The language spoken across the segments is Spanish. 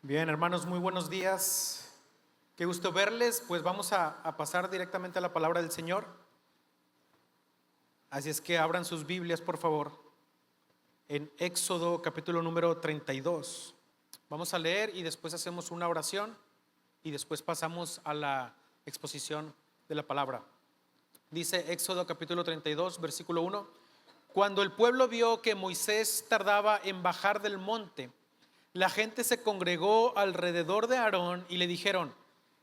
Bien, hermanos, muy buenos días. Qué gusto verles. Pues vamos a pasar directamente a la palabra del Señor. Así es que abran sus Biblias, por favor, en Éxodo capítulo número 32. Vamos a leer y después hacemos una oración y después pasamos a la exposición de la palabra. Dice Éxodo capítulo 32, versículo 1. Cuando el pueblo vio que Moisés tardaba en bajar del monte, la gente se congregó alrededor de Aarón y le dijeron: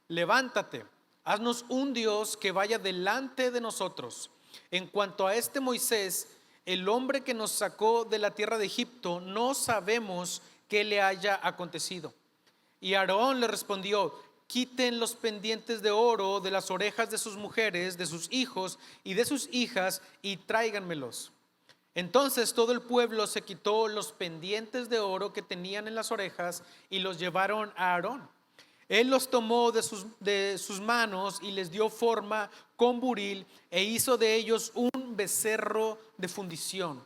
levántate, haznos un Dios que vaya delante de nosotros. En cuanto a este Moisés, el hombre que nos sacó de la tierra de Egipto, no sabemos qué le haya acontecido. Y Aarón le respondió: quiten los pendientes de oro de las orejas de sus mujeres, de sus hijos y de sus hijas, y tráiganmelos. Entonces todo el pueblo se quitó los pendientes de oro que tenían en las orejas y los llevaron a Aarón. Él los tomó de sus manos y les dio forma con buril e hizo de ellos un becerro de fundición.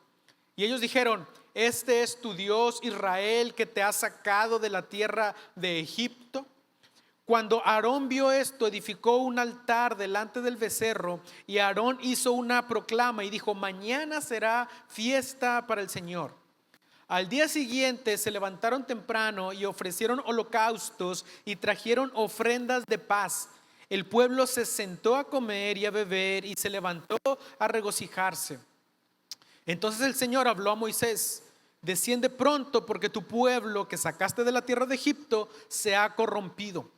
Y ellos dijeron: este es tu Dios Israel, que te ha sacado de la tierra de Egipto. Cuando Aarón vio esto, edificó un altar delante del becerro, y Aarón hizo una proclama y dijo: mañana será fiesta para el Señor. Al día siguiente se levantaron temprano y ofrecieron holocaustos y trajeron ofrendas de paz. El pueblo se sentó a comer y a beber y se levantó a regocijarse. Entonces el Señor habló a Moisés: desciende pronto, porque tu pueblo que sacaste de la tierra de Egipto se ha corrompido.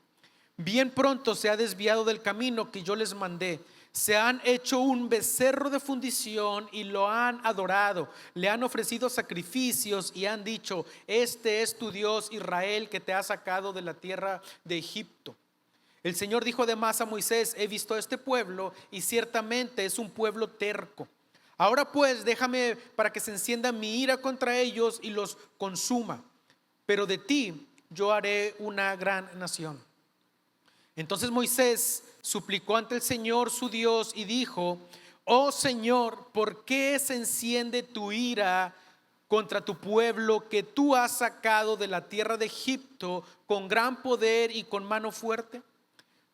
Bien pronto se ha desviado del camino que yo les mandé. Se han hecho un becerro de fundición y lo han adorado. Le han ofrecido sacrificios y han dicho: este es tu Dios Israel, que te ha sacado de la tierra de Egipto. El Señor dijo además a Moisés: he visto a este pueblo y ciertamente es un pueblo terco. Ahora pues déjame para que se encienda mi ira contra ellos y los consuma. Pero de ti yo haré una gran nación. Entonces Moisés suplicó ante el Señor su Dios y dijo: oh Señor, ¿por qué se enciende tu ira contra tu pueblo, que tú has sacado de la tierra de Egipto con gran poder y con mano fuerte?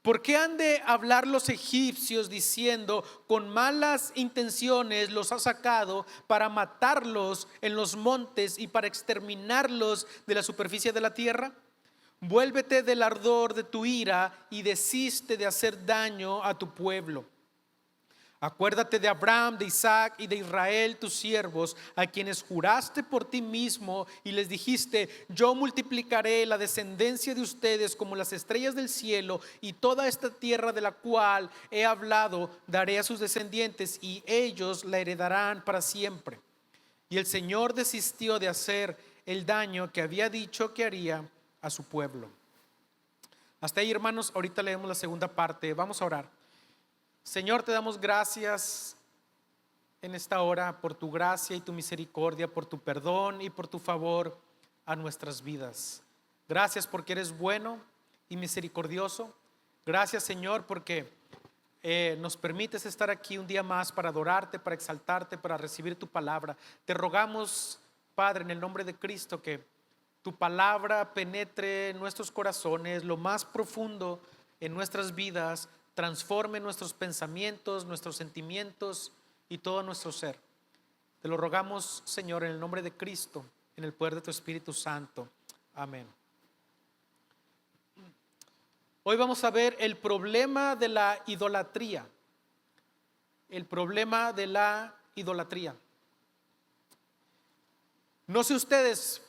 ¿Por qué han de hablar los egipcios diciendo: con malas intenciones los ha sacado para matarlos en los montes y para exterminarlos de la superficie de la tierra? Vuélvete del ardor de tu ira y desiste de hacer daño a tu pueblo. Acuérdate de Abraham, de Isaac y de Israel, tus siervos, a quienes juraste por ti mismo y les dijiste: yo multiplicaré la descendencia de ustedes como las estrellas del cielo, y toda esta tierra de la cual he hablado daré a sus descendientes, y ellos la heredarán para siempre. Y el Señor desistió de hacer el daño que había dicho que haría a su pueblo. Hasta ahí, hermanos. Ahorita leemos la segunda parte. Vamos a orar. Señor, te damos gracias en esta hora por tu gracia y tu misericordia, por tu perdón y por tu favor a nuestras vidas. Gracias porque eres bueno y misericordioso. Gracias, Señor, porque nos permites estar aquí un día más para adorarte, para exaltarte, para recibir tu palabra. Te rogamos, Padre, en el nombre de Cristo, que tu palabra penetre nuestros corazones, lo más profundo en nuestras vidas, transforme nuestros pensamientos, nuestros sentimientos y todo nuestro ser. Te lo rogamos, Señor, en el nombre de Cristo, en el poder de tu Espíritu Santo. Amén. Hoy vamos a ver el problema de la idolatría. El problema de la idolatría. No sé ustedes,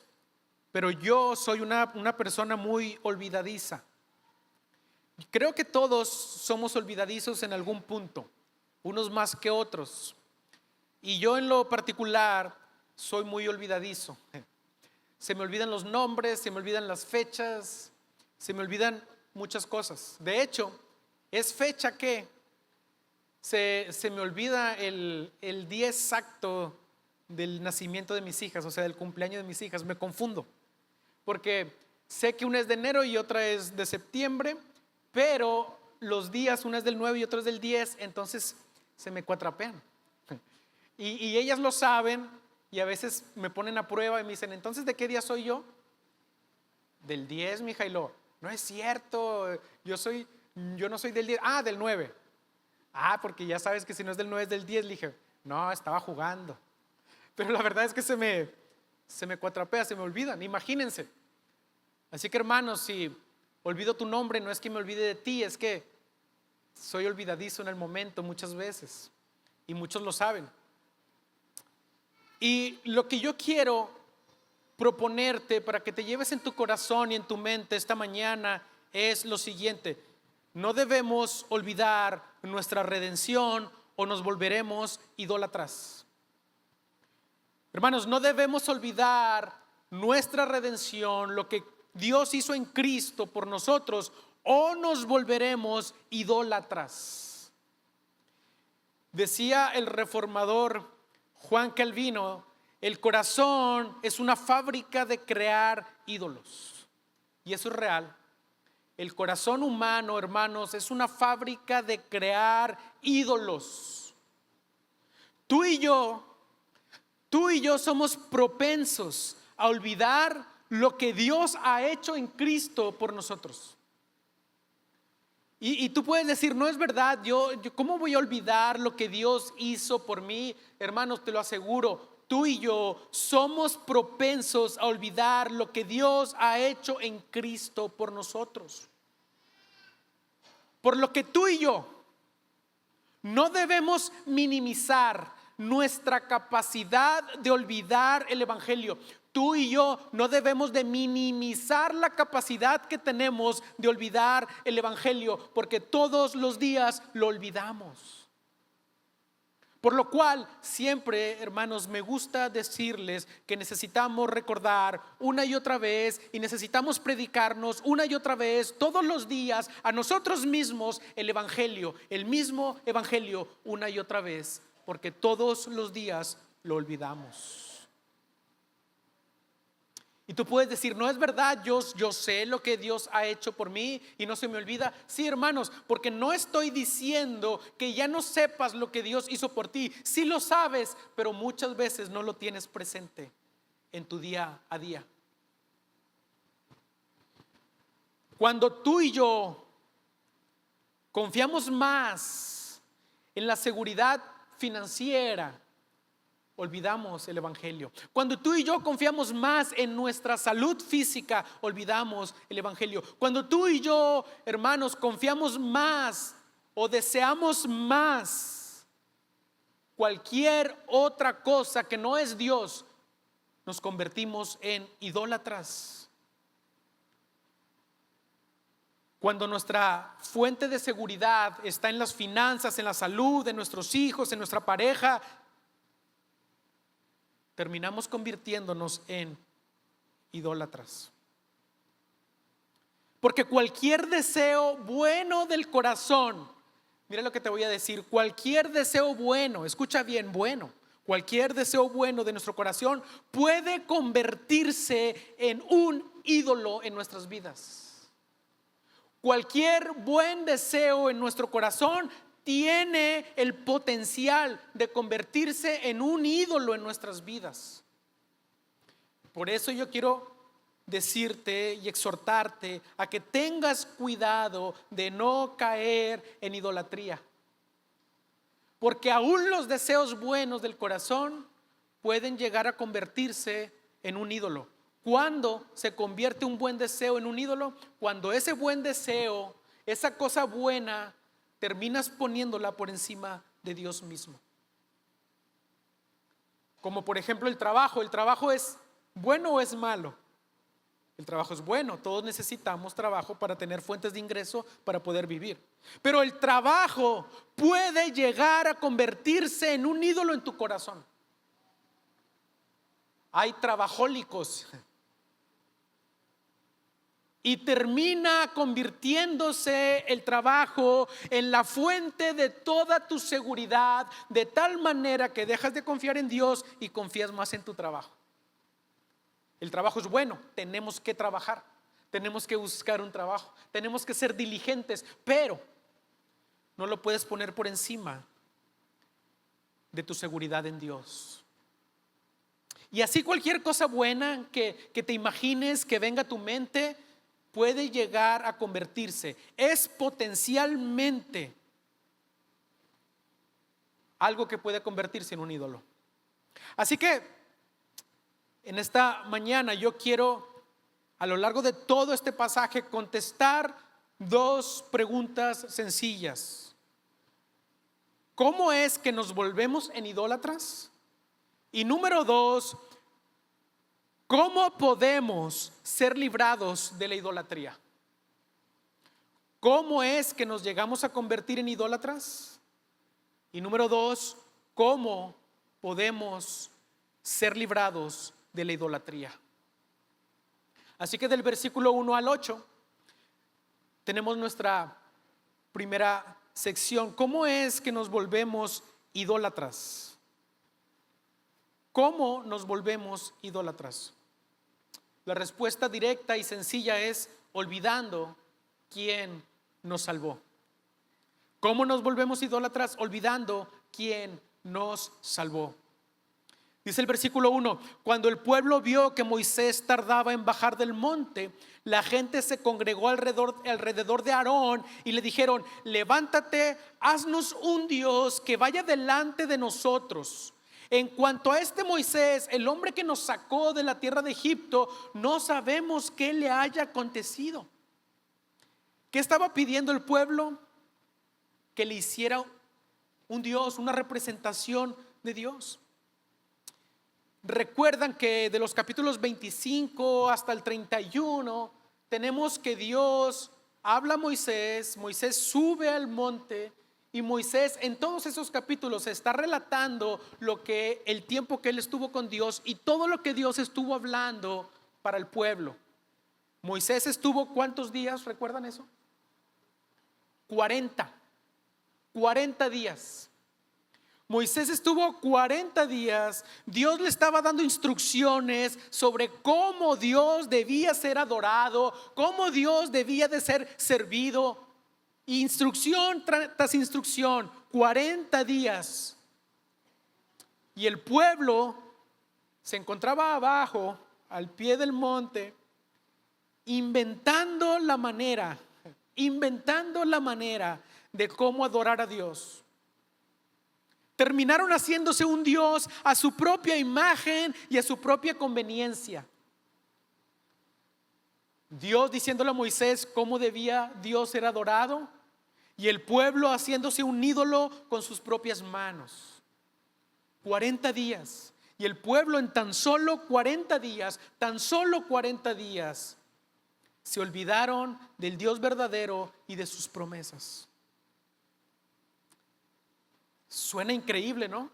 pero yo soy una persona muy olvidadiza. Creo que todos somos olvidadizos en algún punto, unos más que otros. Y yo en lo particular soy muy olvidadizo. Se me olvidan los nombres, se me olvidan las fechas, se me olvidan muchas cosas. De hecho, es fecha que se me olvida el día exacto del nacimiento de mis hijas, o sea, del cumpleaños de mis hijas. Me confundo, porque sé que una es de enero y otra es de septiembre, pero los días, una es del 9 y otra es del 10, entonces se me cuatrapean. Y ellas lo saben y a veces me ponen a prueba y me dicen: entonces, ¿de qué día soy yo? Del 10, mi Jailo. No es cierto, yo no soy del 10. Ah, del 9. Ah, porque ya sabes que si no es del 9 es del 10. Le dije, no, estaba jugando. Pero la verdad es que se me cuatrapea, se me olvidan, imagínense. Así que hermanos, si olvido tu nombre, no es que me olvide de ti, es que soy olvidadizo en el momento muchas veces. Y muchos lo saben. Y lo que yo quiero proponerte para que te lleves en tu corazón y en tu mente esta mañana es lo siguiente: no debemos olvidar nuestra redención o nos volveremos idólatras. Hermanos, no debemos olvidar nuestra redención, lo que Dios hizo en Cristo por nosotros, o nos volveremos idólatras. Decía el reformador Juan Calvino: el corazón es una fábrica de crear ídolos. Y eso es real. El corazón humano, hermanos, es una fábrica de crear ídolos. Tú y yo somos propensos a olvidar lo que Dios ha hecho en Cristo por nosotros. Y tú puedes decir, no es verdad, yo ¿cómo voy a olvidar lo que Dios hizo por mí? Hermanos, te lo aseguro, tú y yo somos propensos a olvidar lo que Dios ha hecho en Cristo por nosotros. Por lo que tú y yo no debemos minimizar nuestra capacidad de olvidar el Evangelio. Tú y yo no debemos de minimizar la capacidad que tenemos de olvidar el Evangelio, porque todos los días lo olvidamos. Por lo cual, siempre, hermanos, me gusta decirles que necesitamos recordar una y otra vez, y necesitamos predicarnos una y otra vez, todos los días, a nosotros mismos el Evangelio, el mismo Evangelio, una y otra vez, porque todos los días lo olvidamos. Y tú puedes decir, no es verdad, yo sé lo que Dios ha hecho por mí y no se me olvida. Sí, hermanos, porque no estoy diciendo que ya no sepas lo que Dios hizo por ti. Sí lo sabes, pero muchas veces no lo tienes presente en tu día a día. Cuando tú y yo confiamos más en la seguridad financiera, olvidamos el Evangelio. Cuando tú y yo confiamos más en nuestra salud física, olvidamos el Evangelio. Cuando tú y yo, hermanos, confiamos más o deseamos más cualquier otra cosa que no es Dios, nos convertimos en idólatras. Cuando nuestra fuente de seguridad está en las finanzas, en la salud, en nuestros hijos, en nuestra pareja, terminamos convirtiéndonos en idólatras. Porque cualquier deseo bueno del corazón, mira lo que te voy a decir, cualquier deseo bueno, escucha bien, bueno, cualquier deseo bueno de nuestro corazón puede convertirse en un ídolo en nuestras vidas. Cualquier buen deseo en nuestro corazón tiene el potencial de convertirse en un ídolo en nuestras vidas. Por eso yo quiero decirte y exhortarte a que tengas cuidado de no caer en idolatría. Porque aún los deseos buenos del corazón pueden llegar a convertirse en un ídolo. ¿Cuándo se convierte un buen deseo en un ídolo? Cuando ese buen deseo, esa cosa buena, terminas poniéndola por encima de Dios mismo. Como por ejemplo el trabajo. ¿El trabajo es bueno o es malo? El trabajo es bueno. Todos necesitamos trabajo para tener fuentes de ingreso para poder vivir. Pero el trabajo puede llegar a convertirse en un ídolo en tu corazón. Hay trabajólicos. Y termina convirtiéndose el trabajo en la fuente de toda tu seguridad, de tal manera que dejas de confiar en Dios y confías más en tu trabajo. El trabajo es bueno, tenemos que trabajar, tenemos que buscar un trabajo, tenemos que ser diligentes, pero no lo puedes poner por encima de tu seguridad en Dios. Y así cualquier cosa buena que te imagines, que venga a tu mente, puede llegar a convertirse, es potencialmente algo que puede convertirse en un ídolo. Así que en esta mañana yo quiero, a lo largo de todo este pasaje, contestar dos preguntas sencillas. ¿Cómo es que nos volvemos en idólatras? Y número dos, ¿cómo podemos ser librados de la idolatría? ¿Cómo es que nos llegamos a convertir en idólatras? Y número dos, ¿cómo podemos ser librados de la idolatría? Así que del versículo 1 al 8 tenemos nuestra primera sección. ¿Cómo es que nos volvemos idólatras? ¿Cómo nos volvemos idólatras? La respuesta directa y sencilla es olvidando quién nos salvó. ¿Cómo nos volvemos idólatras? Olvidando quién nos salvó. Dice el versículo 1: cuando el pueblo vio que Moisés tardaba en bajar del monte, la gente se congregó alrededor de Aarón y le dijeron: levántate, haznos un Dios que vaya delante de nosotros. En cuanto a este Moisés, el hombre que nos sacó de la tierra de Egipto, no sabemos qué le haya acontecido. ¿Qué estaba pidiendo el pueblo? Que le hiciera un Dios, una representación de Dios. Recuerdan que de los capítulos 25 hasta el 31 tenemos que Dios habla a Moisés, Moisés sube al monte y Moisés en todos esos capítulos está relatando el tiempo que él estuvo con Dios y todo lo que Dios estuvo hablando para el pueblo. Moisés estuvo ¿cuántos días? ¿Recuerdan eso? 40 días. Moisés estuvo 40 días, Dios le estaba dando instrucciones sobre cómo Dios debía ser adorado, cómo Dios debía de ser servido, instrucción tras instrucción, 40 días. Y el pueblo se encontraba abajo, al pie del monte, inventando la manera de cómo adorar a Dios. Terminaron haciéndose un Dios a su propia imagen y a su propia conveniencia. Dios diciéndole a Moisés cómo debía Dios ser adorado y el pueblo haciéndose un ídolo con sus propias manos. 40 días. Y el pueblo en tan solo 40 días, se olvidaron del Dios verdadero y de sus promesas. Suena increíble, ¿no?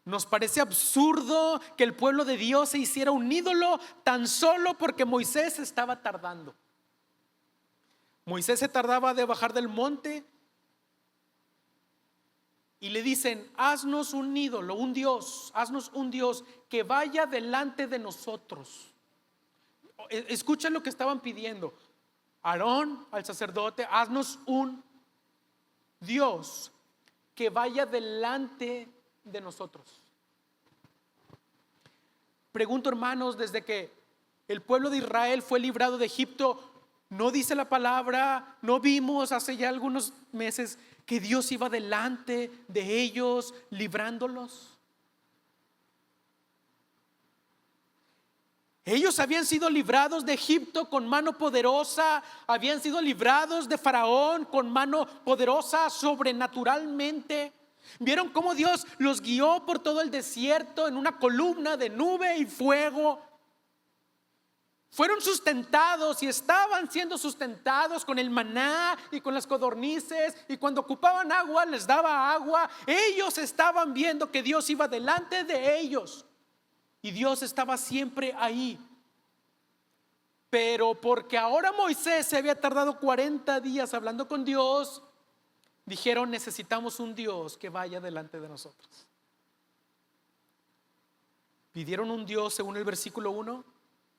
Nos parece absurdo que el pueblo de Dios se hiciera un ídolo tan solo porque Moisés estaba tardando. Moisés se tardaba de bajar del monte y le dicen: haznos un ídolo, un Dios, haznos un Dios que vaya delante de nosotros. Escuchen lo que estaban pidiendo. Aarón, al sacerdote, haznos un Dios que vaya delante de nosotros. Pregunto, hermanos, desde que el pueblo de Israel fue librado de Egipto, ¿no dice la palabra, no vimos hace ya algunos meses que Dios iba delante de ellos librándolos? Ellos habían sido librados de Egipto con mano poderosa, habían sido librados de Faraón con mano poderosa sobrenaturalmente. Vieron cómo Dios los guió por todo el desierto en una columna de nube y fuego. Fueron sustentados y estaban siendo sustentados con el maná y con las codornices, y cuando ocupaban agua les daba agua. Ellos estaban viendo que Dios iba delante de ellos. Y Dios estaba siempre ahí. Pero porque ahora Moisés se había tardado 40 días hablando con Dios, dijeron: necesitamos un Dios que vaya delante de nosotros. Pidieron un Dios, según el versículo 1,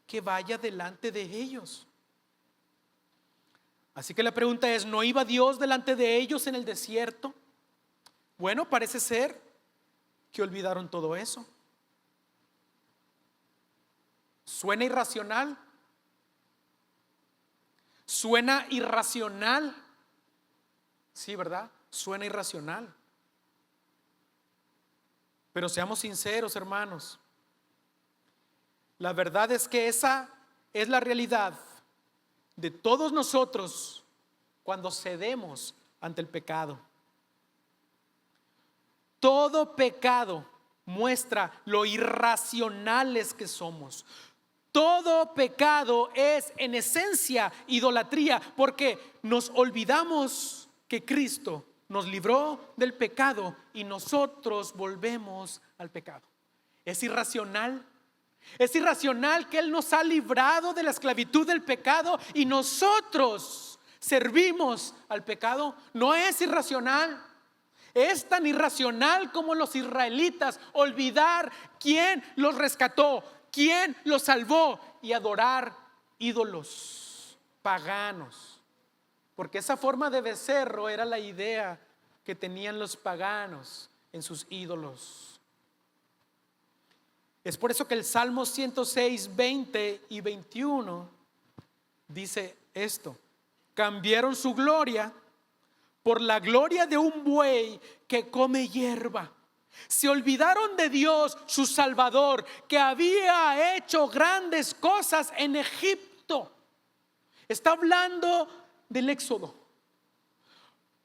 que vaya delante de ellos. Así que la pregunta es: ¿no iba Dios delante de ellos en el desierto? Bueno, parece ser que olvidaron todo eso. ¿Suena irracional? Suena irracional. Sí, ¿verdad? Suena irracional. Pero seamos sinceros, hermanos. La verdad es que esa es la realidad de todos nosotros cuando cedemos ante el pecado. Todo pecado muestra lo irracionales que somos. Todo pecado es en esencia idolatría, porque nos olvidamos que Cristo nos libró del pecado y nosotros volvemos al pecado. Es irracional. Es irracional que Él nos ha librado de la esclavitud del pecado y nosotros servimos al pecado. No es irracional. Es tan irracional como los israelitas olvidar quién los rescató, quién los salvó y adorar ídolos paganos. Porque esa forma de becerro era la idea que tenían los paganos en sus ídolos. Es por eso que el Salmo 106, 20 y 21 dice esto: cambiaron su gloria por la gloria de un buey que come hierba. Se olvidaron de Dios, su Salvador, que había hecho grandes cosas en Egipto. Está hablando del Éxodo.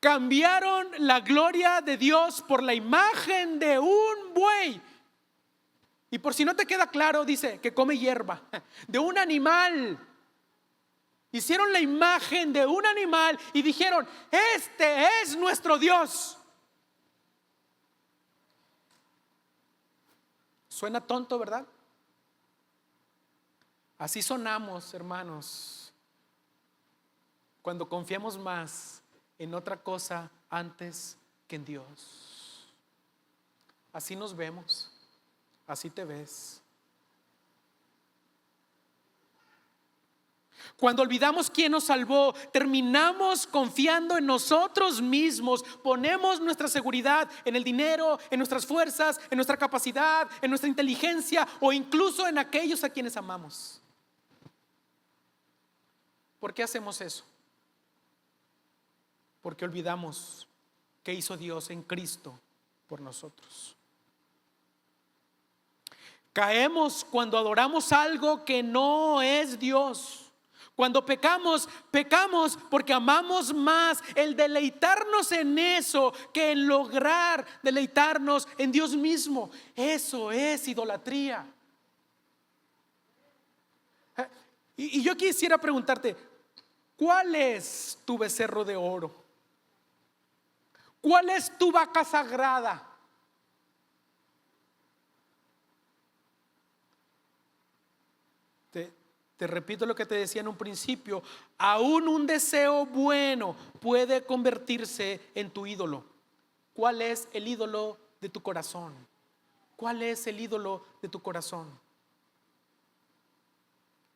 Cambiaron la gloria de Dios por la imagen de un buey. Y por si no te queda claro, dice que come hierba, de un animal. Hicieron la imagen de un animal y dijeron: este es nuestro Dios. Suena tonto, ¿verdad? Así sonamos, hermanos, cuando confiamos más en otra cosa antes que en Dios. Así nos vemos, así te ves. Cuando olvidamos quién nos salvó, terminamos confiando en nosotros mismos. Ponemos nuestra seguridad en el dinero, en nuestras fuerzas, en nuestra capacidad, en nuestra inteligencia o incluso en aquellos a quienes amamos. ¿Por qué hacemos eso? Porque olvidamos qué hizo Dios en Cristo por nosotros. Caemos cuando adoramos algo que no es Dios. Cuando pecamos, pecamos porque amamos más el deleitarnos en eso que en lograr deleitarnos en Dios mismo. Eso es idolatría. Y yo quisiera preguntarte, ¿cuál es tu becerro de oro? ¿Cuál es tu vaca sagrada? Te repito lo que te decía en un principio: aún un deseo bueno puede convertirse en tu ídolo. ¿Cuál es el ídolo de tu corazón? ¿Cuál es el ídolo de tu corazón?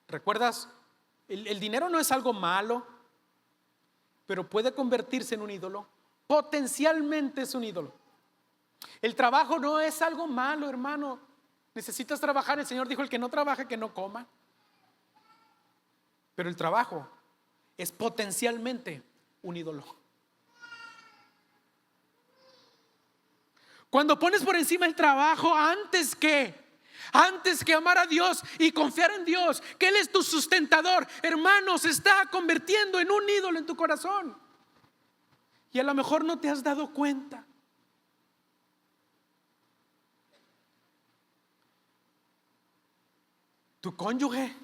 ¿Recuerdas? El dinero no es algo malo, pero puede convertirse en un ídolo. Potencialmente es un ídolo. El trabajo no es algo malo, hermano. Necesitas trabajar. El Señor dijo: el que no trabaja, que no coma. Pero el trabajo es potencialmente un ídolo. Cuando pones por encima el trabajo antes que amar a Dios y confiar en Dios, que Él es tu sustentador, hermano, se está convirtiendo en un ídolo en tu corazón. Y a lo mejor no te has dado cuenta. Tu cónyuge,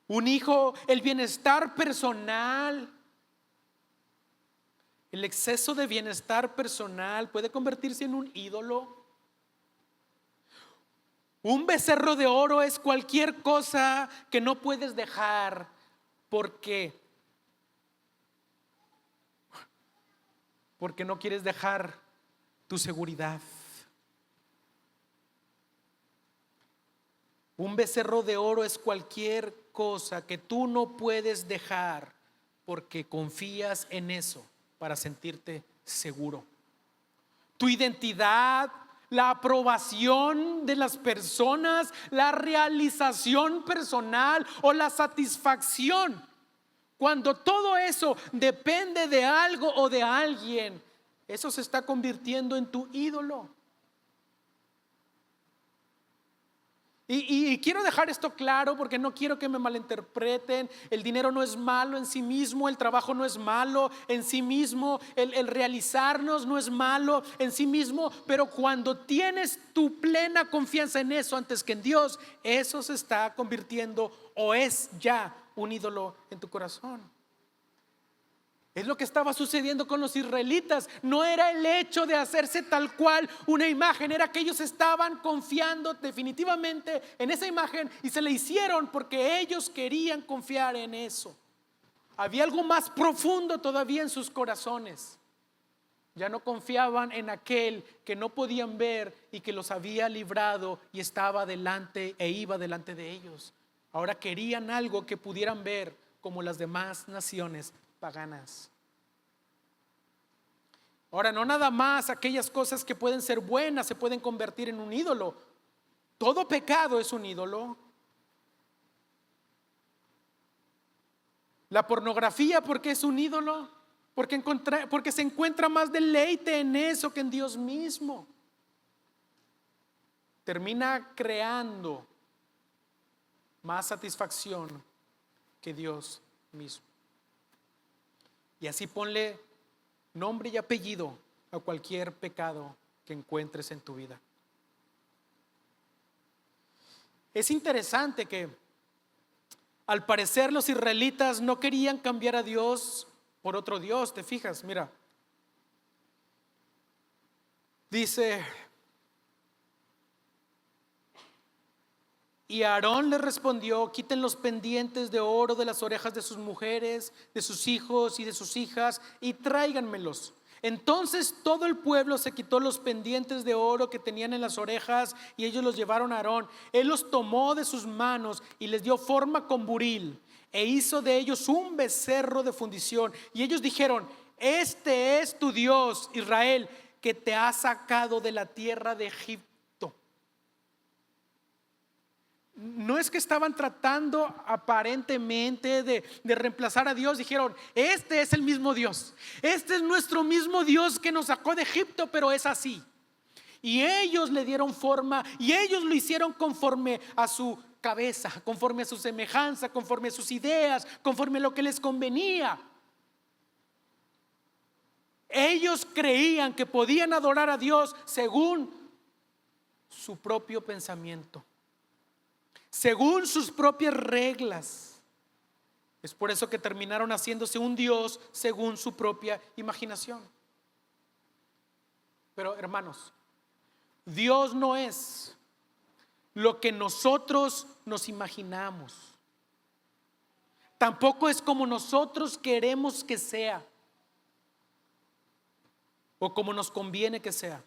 un hijo, el bienestar personal. El exceso de bienestar personal puede convertirse en un ídolo. Un becerro de oro es cualquier cosa que no puedes dejar porque no quieres dejar tu seguridad. Un becerro de oro es cualquier cosa que tú no puedes dejar porque confías en eso para sentirte seguro. Tu identidad, la aprobación de las personas, la realización personal o la satisfacción Cuando todo eso depende de algo o de alguien, eso se está convirtiendo en tu ídolo. Y quiero dejar esto claro porque no quiero que me malinterpreten. El dinero no es malo en sí mismo, el trabajo no es malo en sí mismo, el realizarnos no es malo en sí mismo, pero cuando tienes tu plena confianza en eso antes que en Dios, eso se está convirtiendo o es ya un ídolo en tu corazón. Es lo que estaba sucediendo con los israelitas. No era el hecho de hacerse tal cual una imagen, era que ellos estaban confiando definitivamente en esa imagen y se le hicieron porque ellos querían confiar en eso. Había algo más profundo todavía en sus corazones. Ya no confiaban en aquel que no podían ver y que los había librado y estaba delante e iba delante de ellos. Ahora querían algo que pudieran ver como las demás naciones paganas. Ahora, no nada más aquellas cosas que pueden ser buenas se pueden convertir en un ídolo. Todo pecado es un ídolo. La pornografía, ¿por qué es un ídolo? Porque se encuentra más deleite en eso que en Dios mismo. Termina creando más satisfacción que Dios mismo. Y así ponle nombre y apellido a cualquier pecado que encuentres en tu vida. Es interesante que al parecer los israelitas no querían cambiar a Dios por otro Dios. ¿Te fijas? Mira, dice: y Aarón le respondió: quiten los pendientes de oro de las orejas de sus mujeres, de sus hijos y de sus hijas, y tráiganmelos. Entonces todo el pueblo se quitó los pendientes de oro que tenían en las orejas y ellos los llevaron a Aarón. Él los tomó de sus manos y les dio forma con buril e hizo de ellos un becerro de fundición. Y ellos dijeron: este es tu Dios, Israel, que te ha sacado de la tierra de Egipto. No es que estaban tratando aparentemente de reemplazar a Dios. Dijeron: este es el mismo Dios, este es nuestro mismo Dios que nos sacó de Egipto, pero es así. Y ellos le dieron forma y ellos lo hicieron conforme a su cabeza, conforme a su semejanza, conforme a sus ideas, conforme a lo que les convenía. Ellos creían que podían adorar a Dios según su propio pensamiento, según sus propias reglas. Es por eso que terminaron haciéndose un Dios según su propia imaginación. Pero hermanos, Dios no es lo que nosotros nos imaginamos. Tampoco es como nosotros queremos que sea o como nos conviene que sea.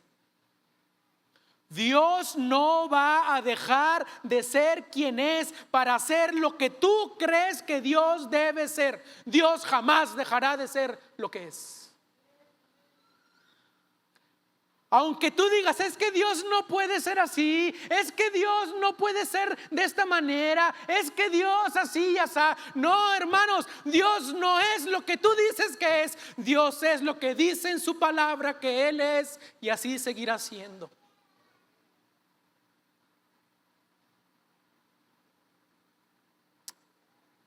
Dios no va a dejar de ser quien es para hacer lo que tú crees que Dios debe ser. Dios jamás dejará de ser lo que es. Aunque tú digas: es que Dios no puede ser así, es que Dios no puede ser de esta manera, es que Dios así y así. No, hermanos, Dios no es lo que tú dices que es. Dios es lo que dice en su palabra que Él es, y así seguirá siendo.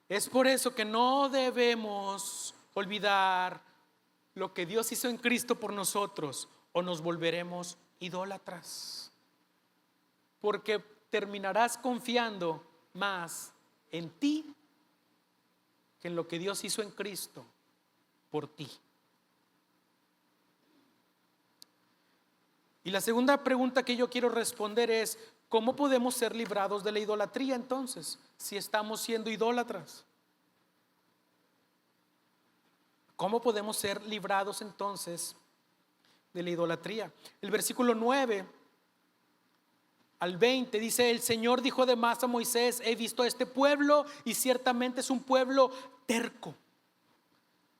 Es por eso que no debemos olvidar lo que Dios hizo en Cristo por nosotros, o nos volveremos idólatras, porque terminarás confiando más en ti que en lo que Dios hizo en Cristo por ti. Y la segunda pregunta que yo quiero responder es: ¿cómo podemos ser librados de la idolatría entonces, si estamos siendo idólatras? ¿Cómo podemos ser librados entonces de la idolatría? El versículo 9 al 20 dice: el Señor dijo además a Moisés: he visto a este pueblo y ciertamente es un pueblo terco.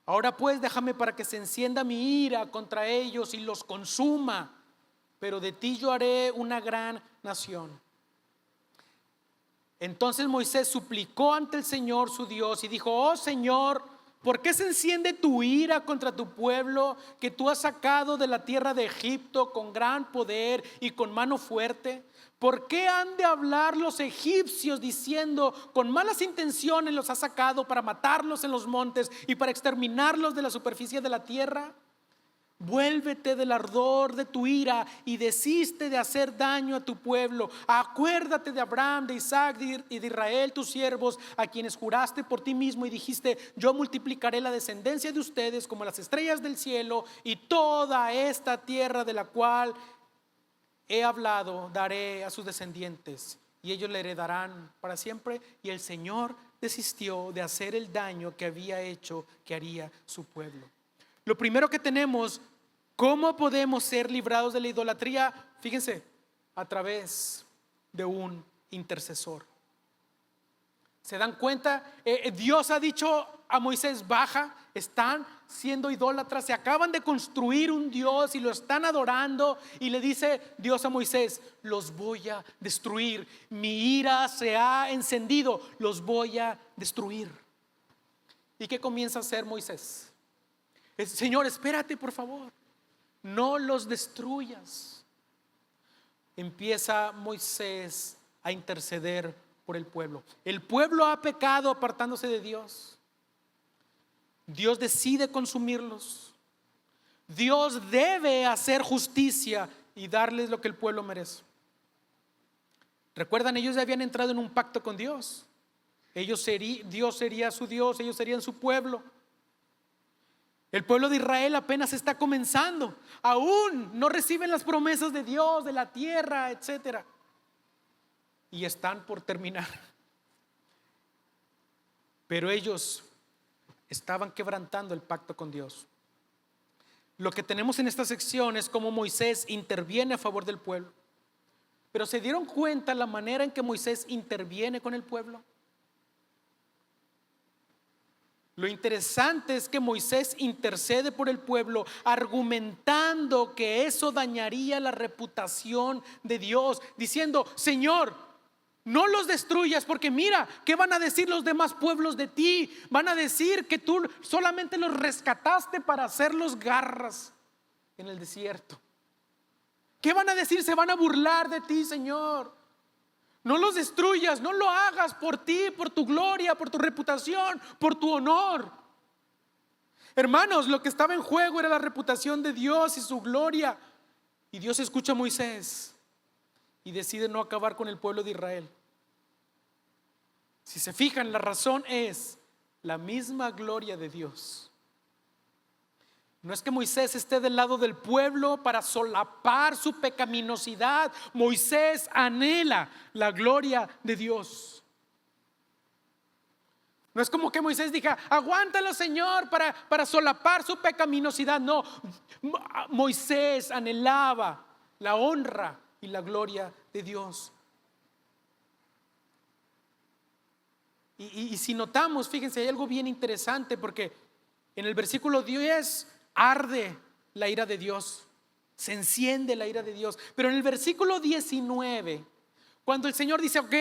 Ahora pues déjame para que se encienda mi ira contra ellos y los consuma, pero de ti yo haré una gran nación. Entonces Moisés suplicó ante el Señor su Dios y dijo: oh Señor, ¿Por qué se enciende tu ira contra tu pueblo que tú has sacado de la tierra de Egipto con gran poder y con mano fuerte? ¿Por qué han de hablar los egipcios diciendo, con malas intenciones los has sacado para matarlos en los montes y para exterminarlos de la superficie de la tierra? Vuélvete del ardor de tu ira y desiste de hacer daño a tu pueblo. Acuérdate de Abraham, de Isaac y de Israel, tus siervos, a quienes juraste por ti mismo y dijiste: yo multiplicaré la descendencia de ustedes como las estrellas del cielo, y toda esta tierra de la cual he hablado daré a sus descendientes, y ellos la heredarán para siempre. Y el Señor desistió de hacer el daño que había hecho que haría su pueblo. Lo primero que tenemos, ¿cómo podemos ser librados de la idolatría? Fíjense, a través de un intercesor. ¿Se dan cuenta? Dios ha dicho a Moisés: baja, están siendo idólatras, se acaban de construir un Dios y lo están adorando, y le dice Dios a Moisés: los voy a destruir, mi ira se ha encendido, los voy a destruir. ¿Y qué comienza a hacer Moisés? Señor, espérate, por favor, no los destruyas. Empieza Moisés a interceder por el pueblo. El pueblo ha pecado apartándose de Dios. Dios decide consumirlos. Dios debe hacer justicia y darles lo que el pueblo merece. Recuerdan, ellos ya habían entrado en un pacto con Dios. Dios sería su Dios, ellos serían su pueblo. El pueblo de Israel apenas está comenzando, aún no reciben las promesas de Dios, de la tierra, etcétera, y están por terminar. Pero ellos estaban quebrantando el pacto con Dios. Lo que tenemos en esta sección es cómo Moisés interviene a favor del pueblo. Pero ¿se dieron cuenta la manera en que Moisés interviene con el pueblo? Lo interesante es que Moisés intercede por el pueblo argumentando que eso dañaría la reputación de Dios, diciendo: Señor, no los destruyas, porque mira, ¿qué van a decir los demás pueblos de ti? Van a decir que tú solamente los rescataste para hacerlos garras en el desierto. ¿Qué van a decir? Se van a burlar de ti, Señor. No los destruyas, no lo hagas por ti, por tu gloria, por tu reputación, por tu honor. Hermanos, lo que estaba en juego era la reputación de Dios y su gloria. Y Dios escucha a Moisés y decide no acabar con el pueblo de Israel. Si se fijan, la razón es la misma gloria de Dios. No es que Moisés esté del lado del pueblo para solapar su pecaminosidad. Moisés anhela la gloria de Dios. No es como que Moisés diga: aguántalo, Señor, para solapar su pecaminosidad. No, Moisés anhelaba la honra y la gloria de Dios. Y si notamos, fíjense, hay algo bien interesante, porque en el versículo 10 arde la ira de Dios, se enciende la ira de Dios. Pero en el versículo 19, cuando el Señor dice: ok,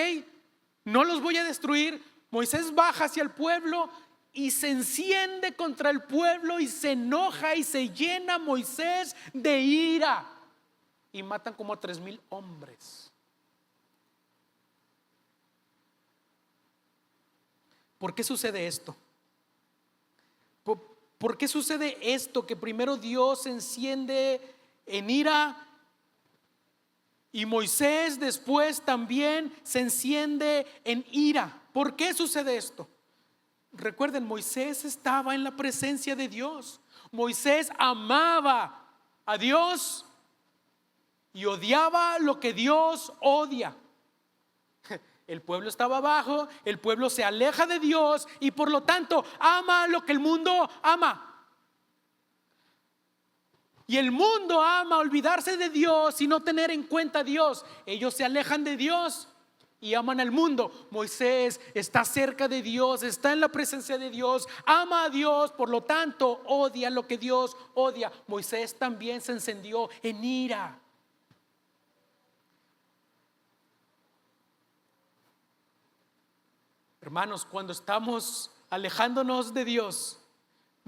no los voy a destruir, Moisés baja hacia el pueblo y se enciende contra el pueblo y se enoja y se llena Moisés de ira, y matan como a 3,000 hombres. ¿Por qué sucede esto? ¿Por qué sucede esto? Que primero Dios se enciende en ira y Moisés después también se enciende en ira. ¿Por qué sucede esto? Recuerden, Moisés estaba en la presencia de Dios. Moisés amaba a Dios y odiaba lo que Dios odia. El pueblo estaba abajo, el pueblo se aleja de Dios y por lo tanto ama lo que el mundo ama. Y el mundo ama olvidarse de Dios y no tener en cuenta a Dios. Ellos se alejan de Dios y aman al mundo. Moisés está cerca de Dios, está en la presencia de Dios, ama a Dios, por lo tanto odia lo que Dios odia. Moisés también se encendió en ira. Hermanos, cuando estamos alejándonos de Dios,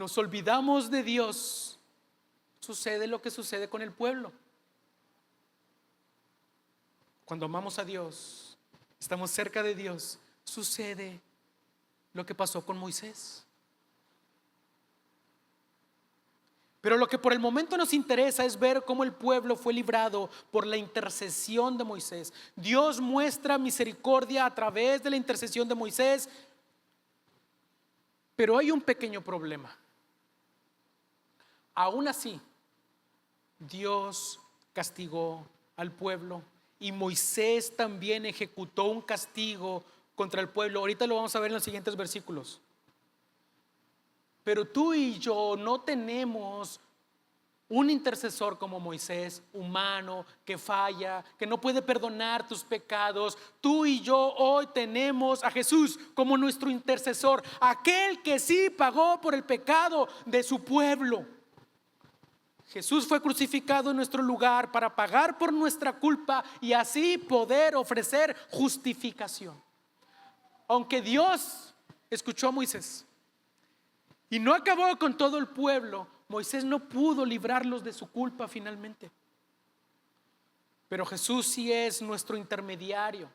nos olvidamos de Dios, sucede lo que sucede con el pueblo. Cuando amamos a Dios, estamos cerca de Dios, sucede lo que pasó con Moisés. Pero lo que por el momento nos interesa es ver cómo el pueblo fue librado por la intercesión de Moisés. Dios muestra misericordia a través de la intercesión de Moisés, pero hay un pequeño problema. Aún así, Dios castigó al pueblo y Moisés también ejecutó un castigo contra el pueblo. Ahorita lo vamos a ver en los siguientes versículos. Pero tú y yo no tenemos un intercesor como Moisés, humano, que falla, que no puede perdonar tus pecados. Tú y yo hoy tenemos a Jesús como nuestro intercesor, aquel que sí pagó por el pecado de su pueblo. Jesús fue crucificado en nuestro lugar para pagar por nuestra culpa y así poder ofrecer justificación. Aunque Dios escuchó a Moisés y no acabó con todo el pueblo, Moisés no pudo librarlos de su culpa finalmente. Pero Jesús sí es nuestro intermediario,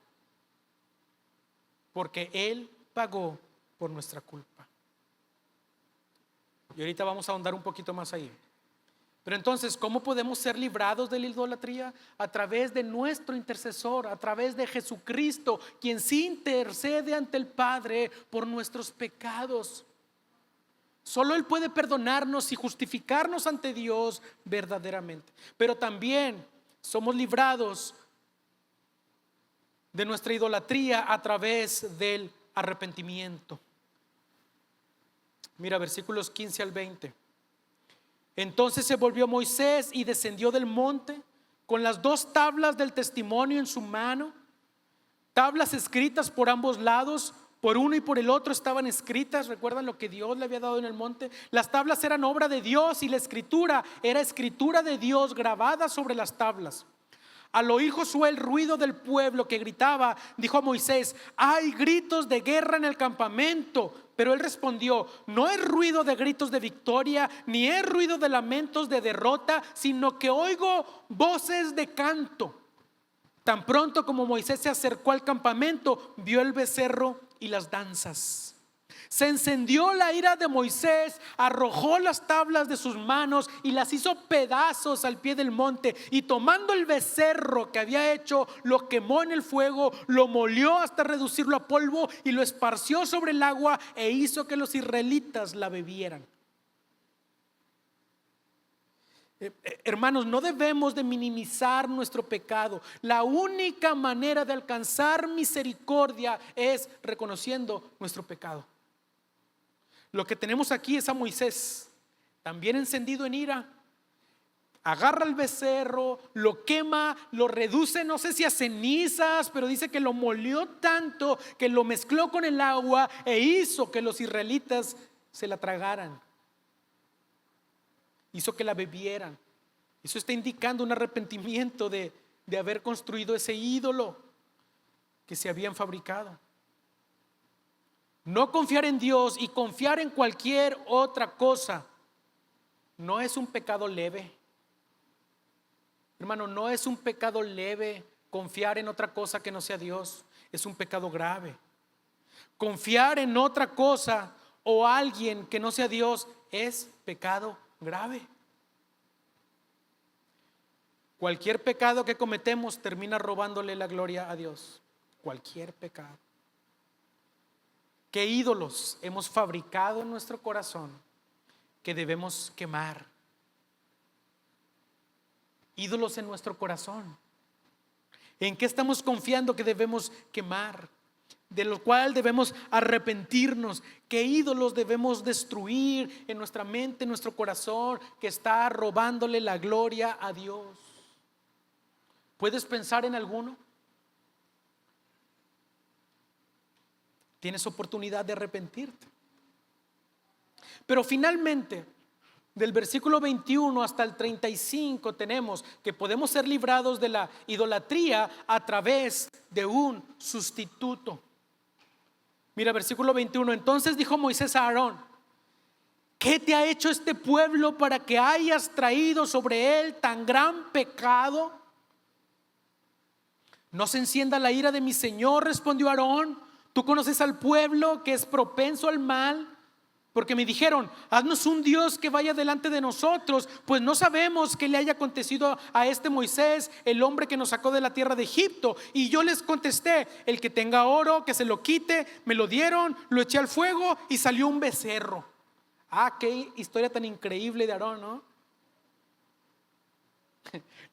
porque Él pagó por nuestra culpa. Y ahorita vamos a ahondar un poquito más ahí. Pero entonces, ¿cómo podemos ser librados de la idolatría? A través de nuestro intercesor, a través de Jesucristo, quien sí intercede ante el Padre por nuestros pecados. Solo Él puede perdonarnos y justificarnos ante Dios verdaderamente. Pero también somos librados de nuestra idolatría a través del arrepentimiento. Mira, versículos 15 al 20. Entonces se volvió Moisés y descendió del monte con las 2 tablas del testimonio en su mano, tablas escritas por ambos lados, por uno y por el otro estaban escritas. ¿Recuerdan lo que Dios le había dado en el monte? Las tablas eran obra de Dios y la escritura era escritura de Dios grabada sobre las tablas. Al oír Josué el ruido del pueblo que gritaba, dijo a Moisés: hay gritos de guerra en el campamento. Pero él respondió: no es ruido de gritos de victoria, ni es ruido de lamentos de derrota, sino que oigo voces de canto. Tan pronto como Moisés se acercó al campamento, vio el becerro y las danzas. Se encendió la ira de Moisés, arrojó las tablas de sus manos y las hizo pedazos al pie del monte, y tomando el becerro que había hecho, lo quemó en el fuego, lo molió hasta reducirlo a polvo y lo esparció sobre el agua e hizo que los israelitas la bebieran. Hermanos, no debemos de minimizar nuestro pecado. La única manera de alcanzar misericordia es reconociendo nuestro pecado. Lo que tenemos aquí es a Moisés, también encendido en ira. Agarra el becerro, lo quema, lo reduce, no sé si a cenizas, pero dice que lo molió tanto que lo mezcló con el agua e hizo que los israelitas se la tragaran. Hizo que la bebieran. Eso está indicando un arrepentimiento de haber construido ese ídolo que se habían fabricado. No confiar en Dios y confiar en cualquier otra cosa no es un pecado leve. Hermano, no es un pecado leve confiar en otra cosa que no sea Dios. Es un pecado grave. Confiar en otra cosa o alguien que no sea Dios es pecado grave. Cualquier pecado que cometemos termina robándole la gloria a Dios. Cualquier pecado. ¿Qué ídolos hemos fabricado en nuestro corazón que debemos quemar? Ídolos en nuestro corazón. ¿En qué estamos confiando que debemos quemar? De lo cual debemos arrepentirnos. ¿Qué ídolos debemos destruir en nuestra mente, en nuestro corazón, que está robándole la gloria a Dios? ¿Puedes pensar en alguno? Tienes oportunidad de arrepentirte. Pero finalmente, del versículo 21 hasta el 35 tenemos que podemos ser librados de la idolatría a través de un sustituto. Mira, versículo 21. Entonces dijo Moisés a Aarón: ¿qué te ha hecho este pueblo para que hayas traído sobre él tan gran pecado? No se encienda la ira de mi señor, respondió Aarón. Tú conoces al pueblo que es propenso al mal, porque me dijeron: haznos un Dios que vaya delante de nosotros, pues no sabemos qué le haya acontecido a este Moisés, el hombre que nos sacó de la tierra de Egipto. Y yo les contesté: el que tenga oro, que se lo quite. Me lo dieron, lo eché al fuego y salió un becerro. Qué historia tan increíble de Aarón, ¿no?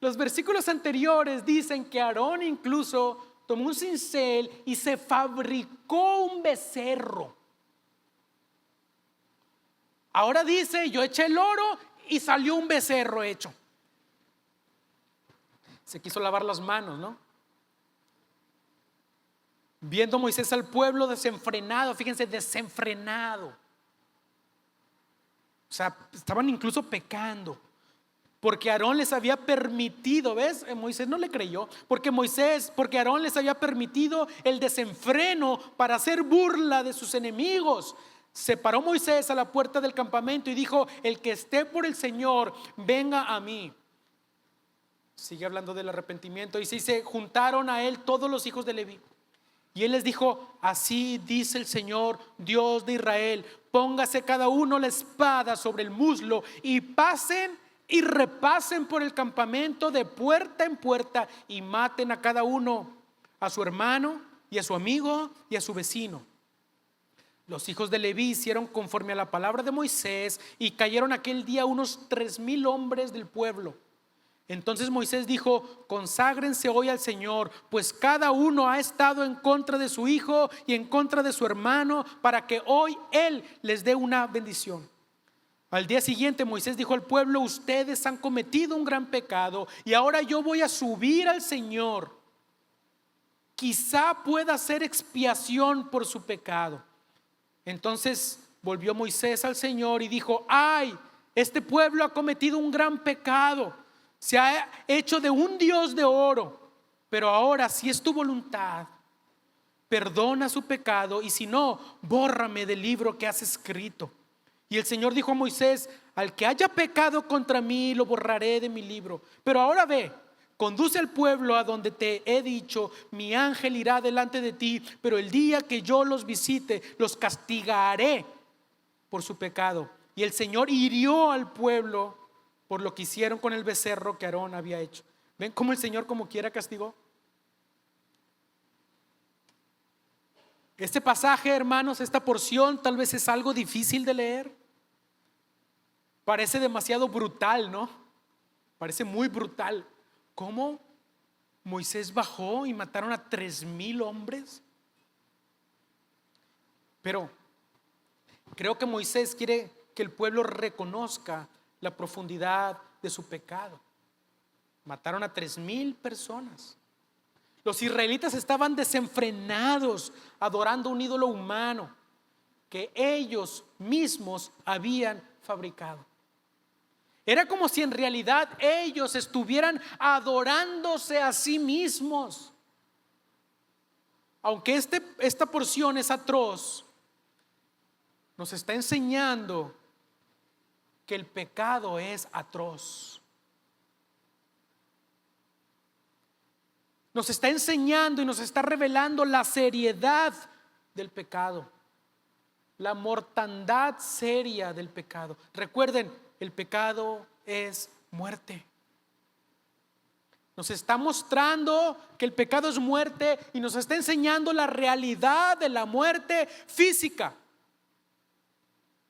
Los versículos anteriores dicen que Aarón incluso tomó un cincel y se fabricó un becerro. Ahora dice: yo eché el oro y salió un becerro hecho. Se quiso lavar las manos, ¿no? Viendo Moisés al pueblo desenfrenado, fíjense, desenfrenado. O sea, estaban incluso pecando, porque Aarón les había permitido, ¿ves? Moisés no le creyó, porque Aarón les había permitido el desenfreno para hacer burla de sus enemigos. Se paró Moisés a la puerta del campamento y dijo: el que esté por el Señor, venga a mí. Sigue hablando del arrepentimiento y se juntaron a él todos los hijos de Leví. Y él les dijo: así dice el Señor, Dios de Israel: póngase cada uno la espada sobre el muslo y pasen y repasen por el campamento de puerta en puerta y maten a cada uno, a su hermano y a su amigo y a su vecino. Los hijos de Leví hicieron conforme a la palabra de Moisés y cayeron aquel día unos 3,000 hombres del pueblo. Entonces Moisés dijo: conságrense hoy al Señor, pues cada uno ha estado en contra de su hijo y en contra de su hermano, para que hoy él les dé una bendición. Al día siguiente Moisés dijo al pueblo: ustedes han cometido un gran pecado y ahora yo voy a subir al Señor. Quizá pueda hacer expiación por su pecado. Entonces volvió Moisés al Señor y dijo: ay, este pueblo ha cometido un gran pecado. Se ha hecho de un Dios de oro. Pero ahora, si es tu voluntad, perdona su pecado, y si no, bórrame del libro que has escrito. Y el Señor dijo a Moisés: al que haya pecado contra mí, lo borraré de mi libro. Pero ahora ve, conduce al pueblo a donde te he dicho. Mi ángel irá delante de ti, pero el día que yo los visite, los castigaré por su pecado. Y el Señor hirió al pueblo por lo que hicieron con el becerro que Aarón había hecho. ¿Ven cómo el Señor como quiera castigó? Este pasaje, hermanos, esta porción tal vez es algo difícil de leer. Parece demasiado brutal, ¿no? Parece muy brutal. ¿Cómo Moisés bajó y mataron a 3,000 hombres? Pero creo que Moisés quiere que el pueblo reconozca la profundidad de su pecado. Mataron a 3,000 personas. Los israelitas estaban desenfrenados, adorando un ídolo humano que ellos mismos habían fabricado. Era como si en realidad ellos estuvieran adorándose a sí mismos. Aunque esta porción es atroz, nos está enseñando que el pecado es atroz. Nos está enseñando y nos está revelando la seriedad del pecado, la mortandad seria del pecado. Recuerden, el pecado es muerte. Nos está mostrando que el pecado es muerte y nos está enseñando la realidad de la muerte física,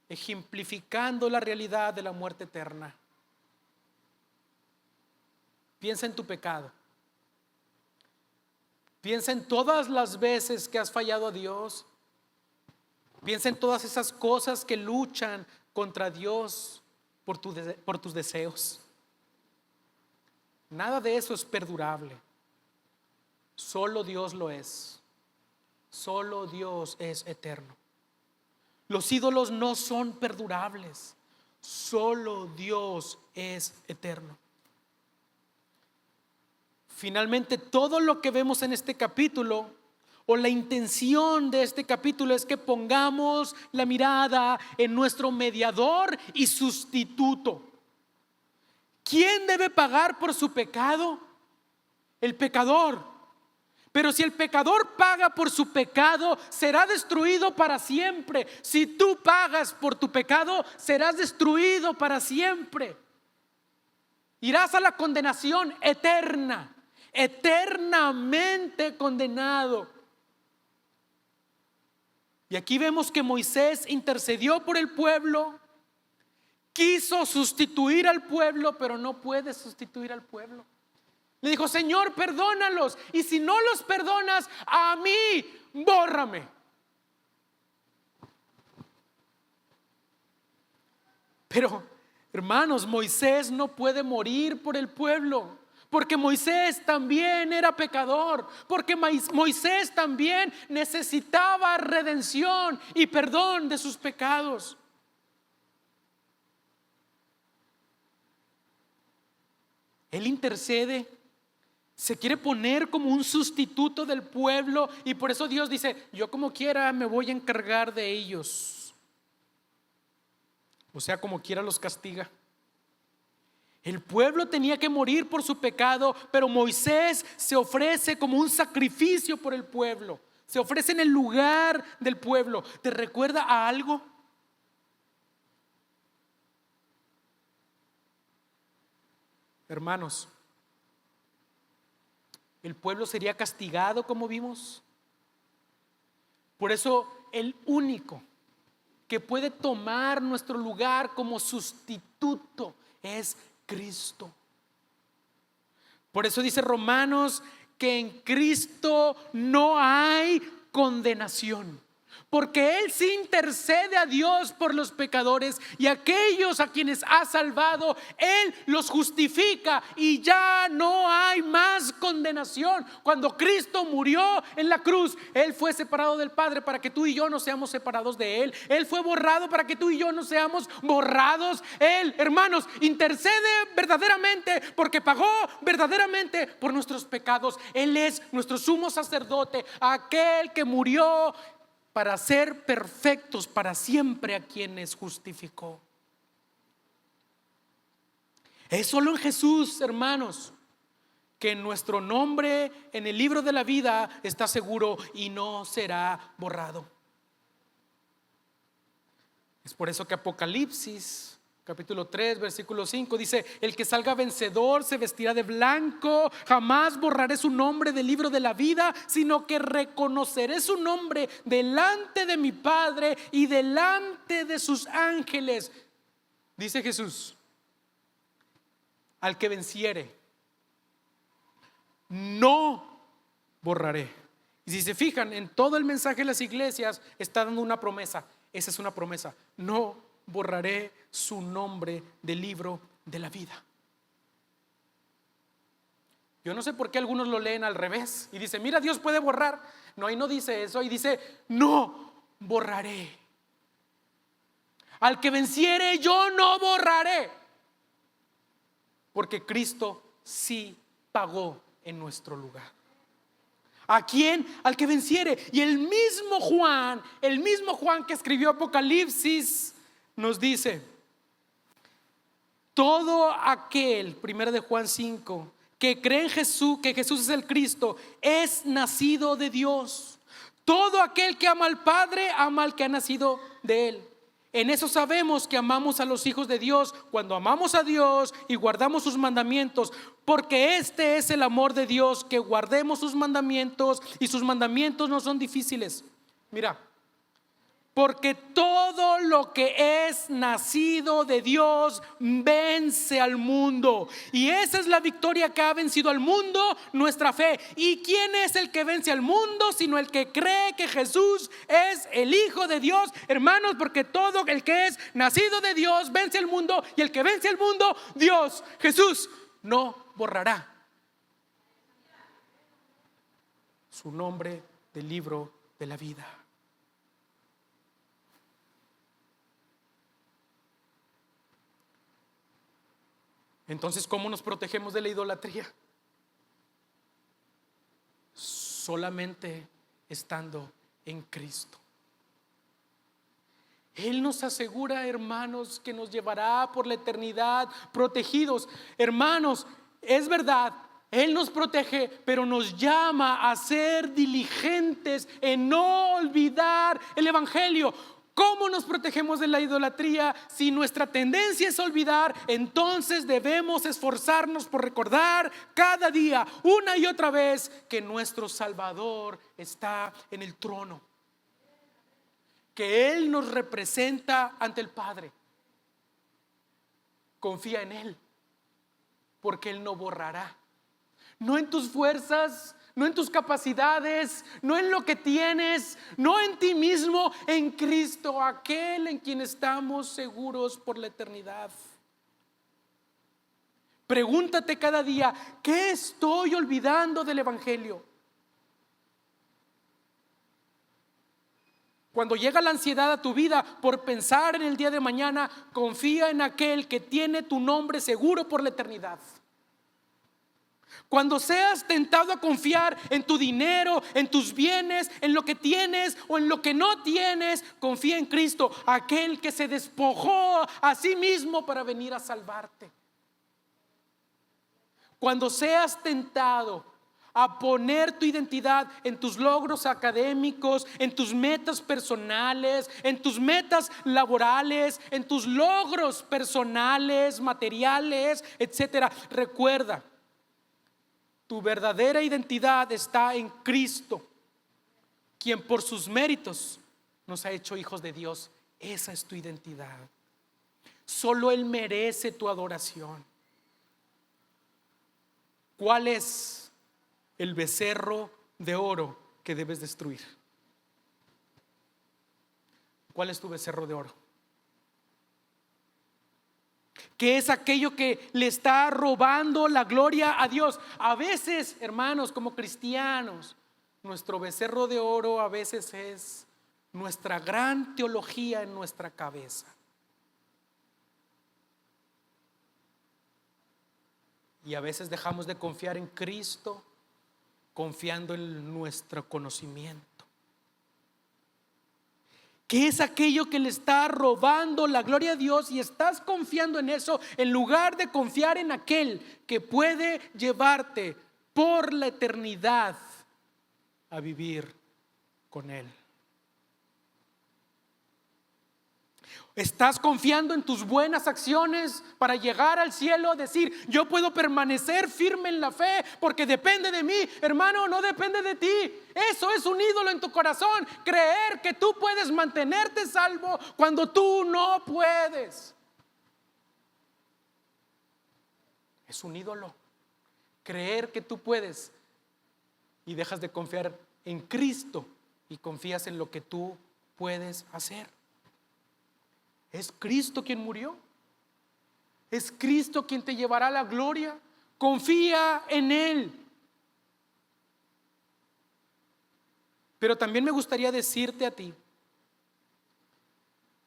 ejemplificando la realidad de la muerte eterna. Piensa en tu pecado. Piensa en todas las veces que has fallado a Dios. Piensa en todas esas cosas que luchan contra Dios por tus deseos. Nada de eso es perdurable. Solo Dios lo es. Solo Dios es eterno. Los ídolos no son perdurables. Solo Dios es eterno. Finalmente, todo lo que vemos en este capítulo o la intención de este capítulo es que pongamos la mirada en nuestro mediador y sustituto. ¿Quién debe pagar por su pecado? El pecador. Pero si el pecador paga por su pecado, será destruido para siempre. Si tú pagas por tu pecado, serás destruido para siempre. Irás a la condenación eterna, eternamente condenado. Y aquí vemos que Moisés intercedió por el pueblo, quiso sustituir al pueblo, pero no puede sustituir al pueblo. Le dijo: Señor, perdónalos, y si no los perdonas, a mí, bórrame. Pero, hermanos, Moisés no puede morir por el pueblo, porque Moisés también era pecador, porque Moisés también necesitaba redención y perdón de sus pecados. Él intercede, se quiere poner como un sustituto del pueblo, y por eso Dios dice: yo como quiera me voy a encargar de ellos. O sea, como quiera los castiga. El pueblo tenía que morir por su pecado, pero Moisés se ofrece como un sacrificio por el pueblo. Se ofrece en el lugar del pueblo. ¿Te recuerda a algo? Hermanos, el pueblo sería castigado, como vimos. Por eso el único que puede tomar nuestro lugar como sustituto es Cristo. Por eso dice Romanos que en Cristo no hay condenación, porque Él sí intercede a Dios por los pecadores, y aquellos a quienes ha salvado, Él los justifica y ya no hay más condenación. Cuando Cristo murió en la cruz, Él fue separado del Padre para que tú y yo no seamos separados de Él. Él fue borrado para que tú y yo no seamos borrados. Él, hermanos, intercede verdaderamente porque pagó verdaderamente por nuestros pecados. Él es nuestro sumo sacerdote, aquel que murió para ser perfectos para siempre a quienes justificó. Es solo en Jesús, hermanos, que nuestro nombre en el libro de la vida está seguro y no será borrado. Es por eso que Apocalipsis capítulo 3 versículo 5 dice: el que salga vencedor se vestirá de blanco, jamás borraré su nombre del libro de la vida, sino que reconoceré su nombre delante de mi Padre y delante de sus ángeles. Dice Jesús: al que venciere, no borraré. Y si se fijan en todo el mensaje de las iglesias, está dando una promesa. Esa es una promesa: no borraré su nombre del libro de la vida. Yo no sé por qué algunos lo leen al revés y dicen: mira, Dios puede borrar. No, ahí no dice eso, y dice: no borraré. Al que venciere, yo no borraré, porque Cristo sí pagó en nuestro lugar. ¿A quién? Al que venciere. Y el mismo Juan que escribió Apocalipsis, nos dice: todo aquel, 1 de Juan 5, que cree en Jesús, que Jesús es el Cristo, es nacido de Dios. Todo aquel que ama al Padre, ama al que ha nacido de Él. En eso sabemos que amamos a los hijos de Dios, cuando amamos a Dios y guardamos sus mandamientos, porque este es el amor de Dios, que guardemos sus mandamientos, y sus mandamientos no son difíciles. Mira, porque todo lo que es nacido de Dios vence al mundo, y esa es la victoria que ha vencido al mundo, nuestra fe. ¿Y quién es el que vence al mundo sino el que cree que Jesús es el Hijo de Dios? Hermanos, porque todo el que es nacido de Dios vence al mundo, y el que vence al mundo, Dios, Jesús, no borrará su nombre del libro de la vida. Entonces, ¿cómo nos protegemos de la idolatría? Solamente estando en Cristo. Él nos asegura, hermanos, que nos llevará por la eternidad protegidos. Hermanos, es verdad, Él nos protege, pero nos llama a ser diligentes en no olvidar el Evangelio. ¿Cómo nos protegemos de la idolatría? Si nuestra tendencia es olvidar, entonces debemos esforzarnos por recordar cada día, una y otra vez, que nuestro Salvador está en el trono, que Él nos representa ante el Padre. Confía en Él, porque Él no borrará. No en tus fuerzas, no en tus capacidades, no en lo que tienes, no en ti mismo, en Cristo, aquel en quien estamos seguros por la eternidad. Pregúntate cada día, ¿qué estoy olvidando del Evangelio? Cuando llega la ansiedad a tu vida por pensar en el día de mañana, confía en aquel que tiene tu nombre seguro por la eternidad. Cuando seas tentado a confiar en tu dinero, en tus bienes, en lo que tienes o en lo que no tienes, confía en Cristo, aquel que se despojó a sí mismo para venir a salvarte. Cuando seas tentado a poner tu identidad en tus logros académicos, en tus metas personales, en tus metas laborales, en tus logros personales, materiales, etcétera, recuerda, tu verdadera identidad está en Cristo, quien por sus méritos nos ha hecho hijos de Dios. Esa es tu identidad. Solo Él merece tu adoración. ¿Cuál es el becerro de oro que debes destruir? ¿Cuál es tu becerro de oro? ¿Qué es aquello que le está robando la gloria a Dios? A veces, hermanos, como cristianos, nuestro becerro de oro a veces es nuestra gran teología en nuestra cabeza. Y a veces dejamos de confiar en Cristo, confiando en nuestro conocimiento. ¿Qué es aquello que le está robando la gloria a Dios y estás confiando en eso en lugar de confiar en aquel que puede llevarte por la eternidad a vivir con Él? ¿Estás confiando en tus buenas acciones para llegar al cielo? Decir, yo puedo permanecer firme en la fe porque depende de mí. Hermano, no depende de ti. Eso es un ídolo en tu corazón. Creer que tú puedes mantenerte salvo cuando tú no puedes. Es un ídolo. Creer que tú puedes y dejas de confiar en Cristo y confías en lo que tú puedes hacer. Es Cristo quien murió. Es Cristo quien te llevará a la gloria. Confía en Él. Pero también me gustaría decirte a ti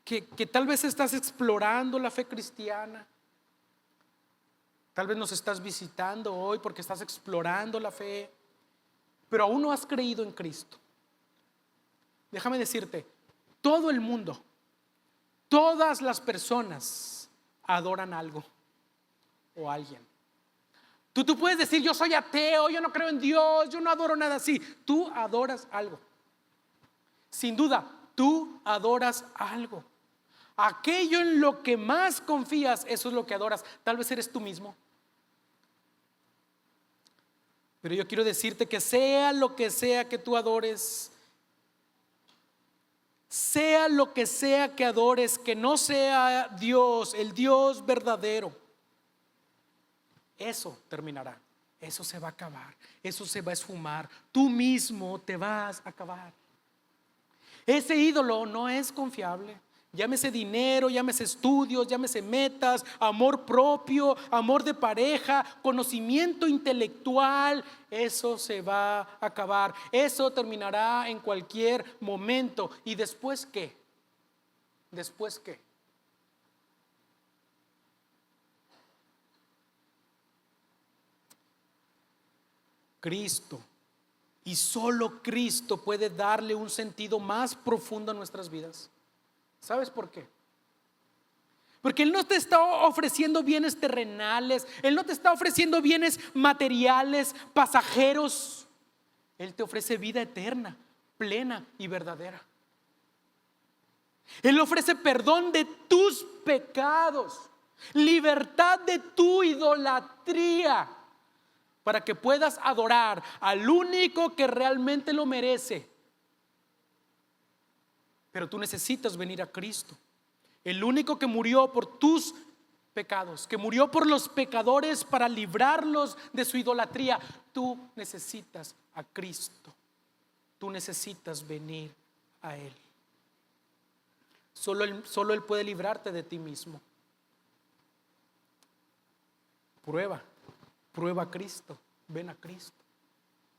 que tal vez estás explorando la fe cristiana. Tal vez nos estás visitando hoy porque estás explorando la fe, pero aún no has creído en Cristo. Déjame decirte, todo el mundo, todas las personas adoran algo o a alguien. Tú puedes decir, yo soy ateo, yo no creo en Dios, yo no adoro nada así. Tú adoras algo. Sin duda, tú adoras algo. Aquello en lo que más confías, eso es lo que adoras. Tal vez eres tú mismo. Pero yo quiero decirte que sea lo que sea que tú adores, sea lo que sea que adores, que no sea Dios, el Dios verdadero, eso terminará, eso se va a acabar, eso se va a esfumar, tú mismo te vas a acabar. Ese ídolo no es confiable. Llámese dinero, llámese estudios, llámese metas, amor propio, amor de pareja, conocimiento intelectual. Eso se va a acabar. Eso terminará en cualquier momento. ¿Y después qué? ¿Después qué? Cristo Y solo Cristo puede darle un sentido más profundo a nuestras vidas. ¿Sabes por qué? Porque Él no te está ofreciendo bienes terrenales, Él no te está ofreciendo bienes materiales, pasajeros. Él te ofrece vida eterna, plena y verdadera. Él ofrece perdón de tus pecados, libertad de tu idolatría, para que puedas adorar al único que realmente lo merece. Pero tú necesitas venir a Cristo, el único que murió por tus pecados, que murió por los pecadores para librarlos de su idolatría. Tú necesitas a Cristo, tú necesitas venir a Él. Solo Él puede librarte de ti mismo. Prueba a Cristo, ven a Cristo.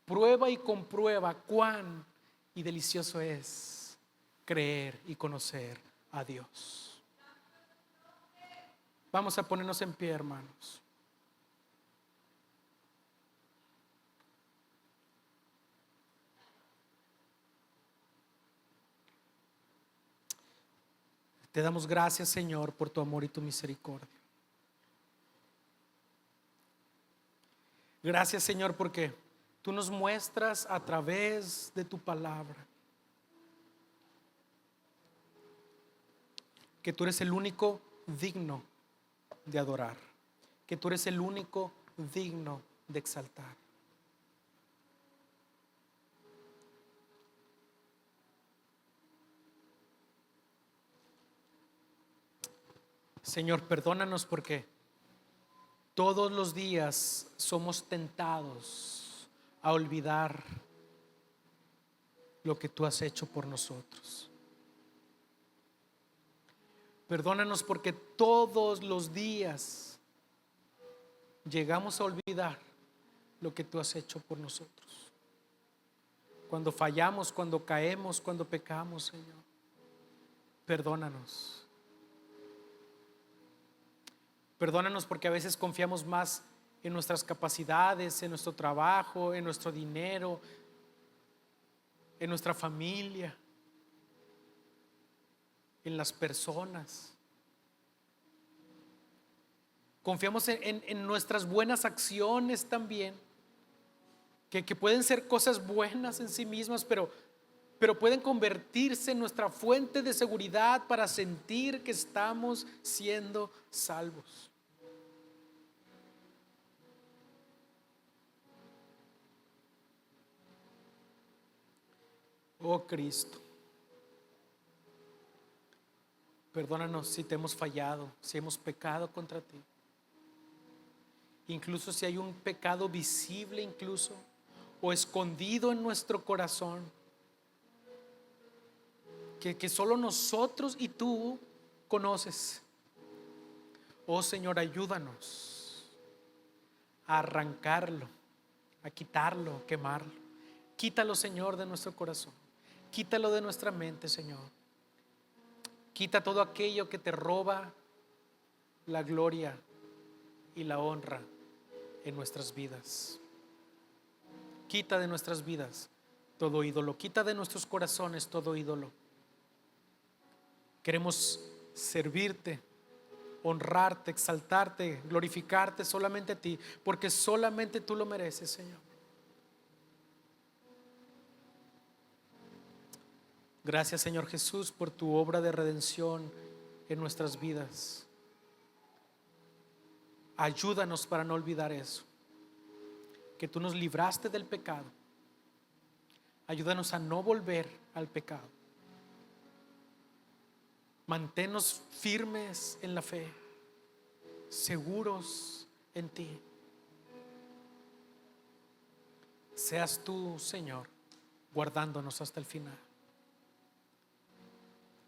Prueba y comprueba cuán y delicioso es creer y conocer a Dios. Vamos a ponernos en pie, hermanos. Te damos gracias, Señor, por tu amor y tu misericordia. Gracias, Señor, porque tú nos muestras a través de tu palabra que tú eres el único digno de adorar, que tú eres el único digno de exaltar. Señor, perdónanos porque todos los días somos tentados a olvidar lo que tú has hecho por nosotros. Perdónanos porque todos los días llegamos a olvidar lo que tú has hecho por nosotros. Cuando fallamos, cuando caemos, cuando pecamos, Señor, perdónanos. Perdónanos porque a veces confiamos más en nuestras capacidades, en nuestro trabajo, en nuestro dinero, en nuestra familia, en las personas. Confiamos en nuestras buenas acciones también, que pueden ser cosas buenas en sí mismas, pero pueden convertirse en nuestra fuente de seguridad para sentir que estamos siendo salvos. Oh Cristo, perdónanos si te hemos fallado, si hemos pecado contra ti. Incluso si hay un pecado visible, incluso o escondido en nuestro corazón, que solo nosotros y tú conoces. Oh Señor, ayúdanos a arrancarlo, a quitarlo, a quemarlo. Quítalo, Señor, de nuestro corazón. Quítalo de nuestra mente, Señor. Quita todo aquello que te roba la gloria y la honra en nuestras vidas. Quita de nuestras vidas todo ídolo. Quita de nuestros corazones todo ídolo. Queremos servirte, honrarte, exaltarte, glorificarte solamente a ti, porque solamente tú lo mereces, Señor. Gracias, Señor Jesús, por tu obra de redención en nuestras vidas. Ayúdanos para no olvidar eso, que tú nos libraste del pecado. Ayúdanos a no volver al pecado. Manténnos firmes en la fe, seguros en ti. Seas tú, Señor, guardándonos hasta el final.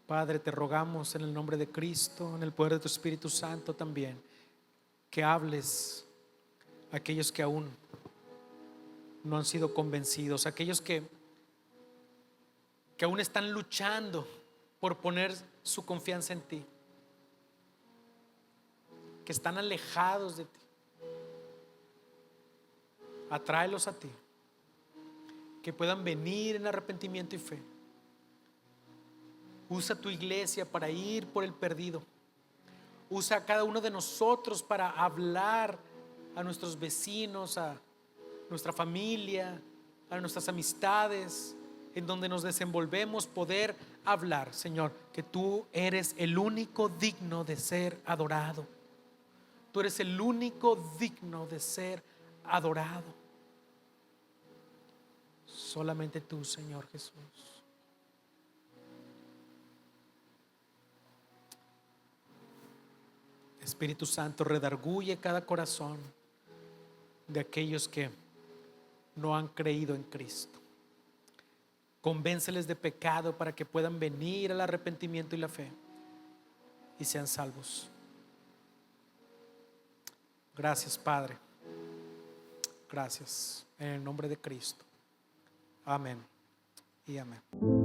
Padre, te rogamos en el nombre de Cristo, en el poder de tu Espíritu Santo también, que hables a aquellos que aún no han sido convencidos, aquellos que aún están luchando por poner su confianza en ti, que están alejados de ti. Atráelos a ti que puedan venir en arrepentimiento y fe. Usa tu iglesia para ir por el perdido. Usa a cada uno de nosotros para hablar a nuestros vecinos, a nuestra familia, a nuestras amistades, en donde nos desenvolvemos, poder hablar, Señor, que tú eres el único digno de ser adorado. Tú eres el único digno de ser adorado. Solamente tú, Señor Jesús. Espíritu Santo, redarguye cada corazón de aquellos que no han creído en Cristo. Convénceles de pecado para que puedan venir al arrepentimiento y la fe y sean salvos. Gracias, Padre. Gracias. En el nombre de Cristo. Amén y amén.